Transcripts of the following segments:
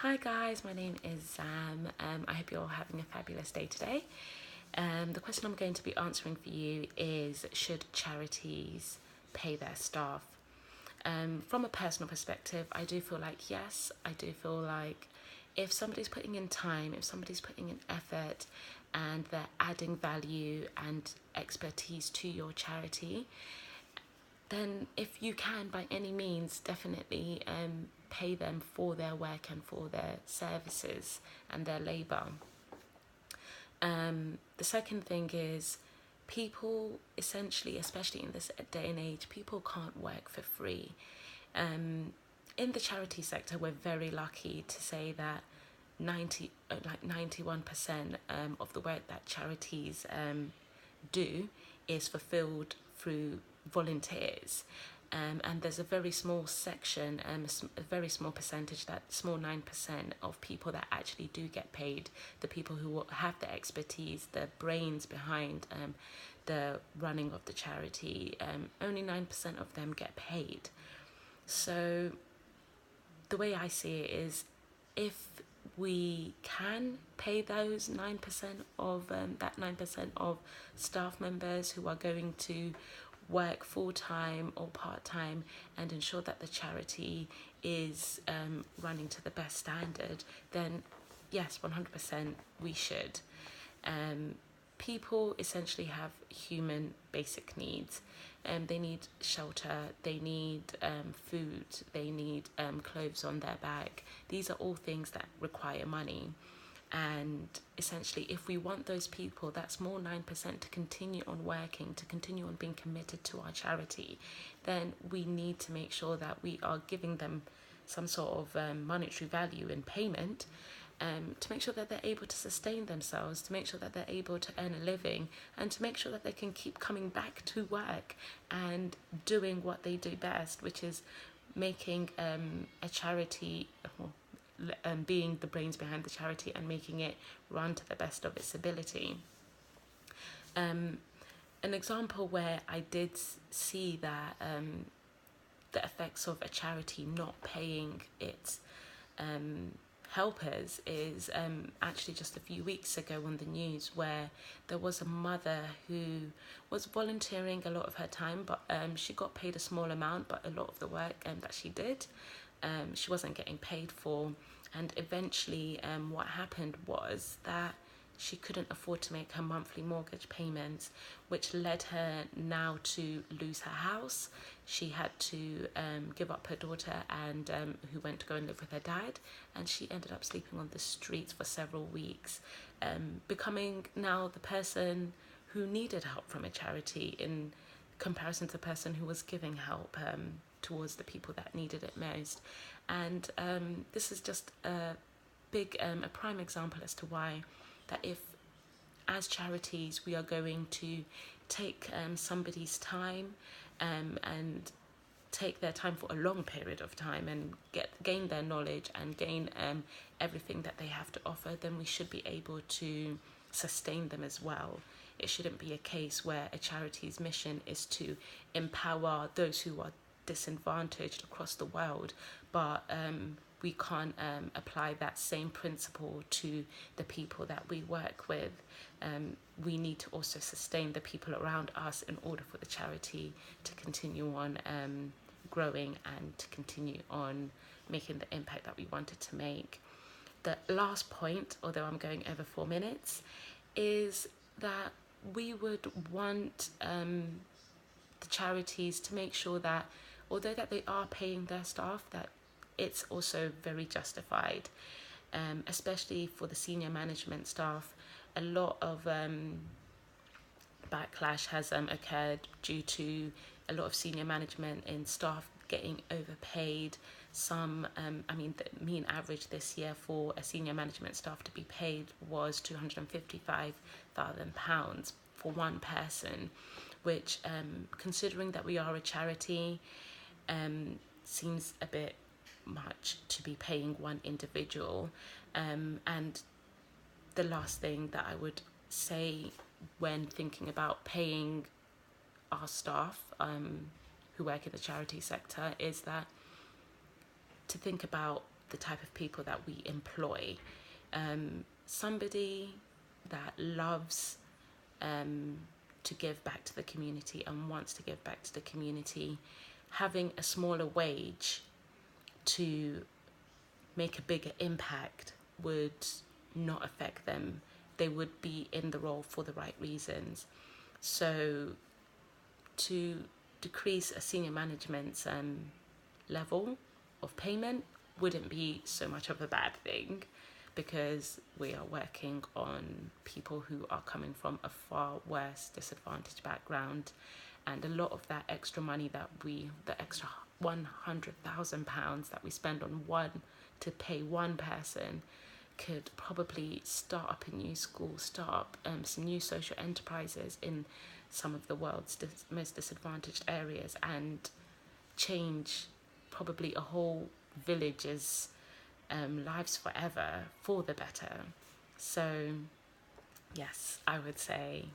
Hi guys, my name is Zam. I hope you're all having a fabulous day today. The question I'm going to be answering for you is, should charities pay their staff? From a personal perspective, I do feel like yes. I do feel like if somebody's putting in time, if somebody's putting in effort, and they're adding value and expertise to your charity, then if you can by any means, definitely pay them for their work and for their services and their labour. The second thing is, people essentially, especially in this day and age, people can't work for free. In the charity sector, we're very lucky to say that 91% of the work that charities do is fulfilled through volunteers. And there's a very small section, a very small percentage, that small 9% of people that actually do get paid, the people who have the expertise, the brains behind the running of the charity. Only 9% of them get paid. So the way I see it is, if we can pay those 9% of that 9% of staff members who are going to work full-time or part-time and ensure that the charity is running to the best standard, then yes, 100% we should. People essentially have human basic needs. They need shelter, they need food, they need clothes on their back. These are all things that require money. And essentially, if we want those people, that small 9%, to continue on working, to continue on being committed to our charity, then we need to make sure that we are giving them some sort of monetary value in payment, to make sure that they're able to sustain themselves, to make sure that they're able to earn a living, and to make sure that they can keep coming back to work and doing what they do best, which is making a charity, being the brains behind the charity and making it run to the best of its ability. An example where I did see that the effects of a charity not paying its helpers is actually just a few weeks ago on the news, where there was a mother who was volunteering a lot of her time, but she got paid a small amount, but a lot of the work that she did, she wasn't getting paid for. And eventually what happened was that she couldn't afford to make her monthly mortgage payments, which led her now to lose her house. She had to give up her daughter, and who went to go and live with her dad, and she ended up sleeping on the streets for several weeks, becoming now the person who needed help from a charity in comparison to the person who was giving help towards the people that needed it most. And this is just a prime example as to why that if, as charities, we are going to take somebody's time and take their time for a long period of time and gain their knowledge and gain everything that they have to offer, then we should be able to sustain them as well. It shouldn't be a case where a charity's mission is to empower those who are disadvantaged across the world, but we can't apply that same principle to the people that we work with. We need to also sustain the people around us in order for the charity to continue on growing and to continue on making the impact that we wanted to make. The last point, although I'm going over 4 minutes, is that we would want the charities to make sure that, although that they are paying their staff, that it's also very justified, especially for the senior management staff. A lot of backlash has occurred due to a lot of senior management and staff getting overpaid. Some, the mean average this year for a senior management staff to be paid was £255,000 for one person, which, considering that we are a charity, seems a bit much to be paying one individual. And the last thing that I would say when thinking about paying our staff who work in the charity sector is that to think about the type of people that we employ. Somebody that loves to give back to the community and wants to give back to the community, having a smaller wage to make a bigger impact would not affect them. They would be in the role for the right reasons. So to decrease a senior management's level of payment wouldn't be so much of a bad thing, because we are working on people who are coming from a far worse disadvantaged background, and a lot of that extra money that the extra £100,000 that we spend on to pay one person could probably start up a new school, start up some new social enterprises in some of the world's most disadvantaged areas, and change probably a whole village's lives forever for the better. So yes, I would say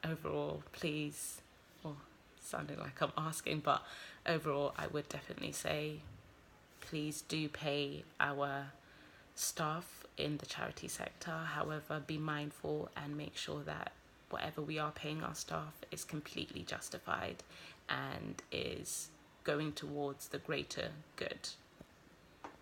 overall, please, or sounding like I'm asking, but overall I would definitely say please do pay our staff in the charity sector. However, be mindful and make sure that whatever we are paying our staff is completely justified and is going towards the greater good.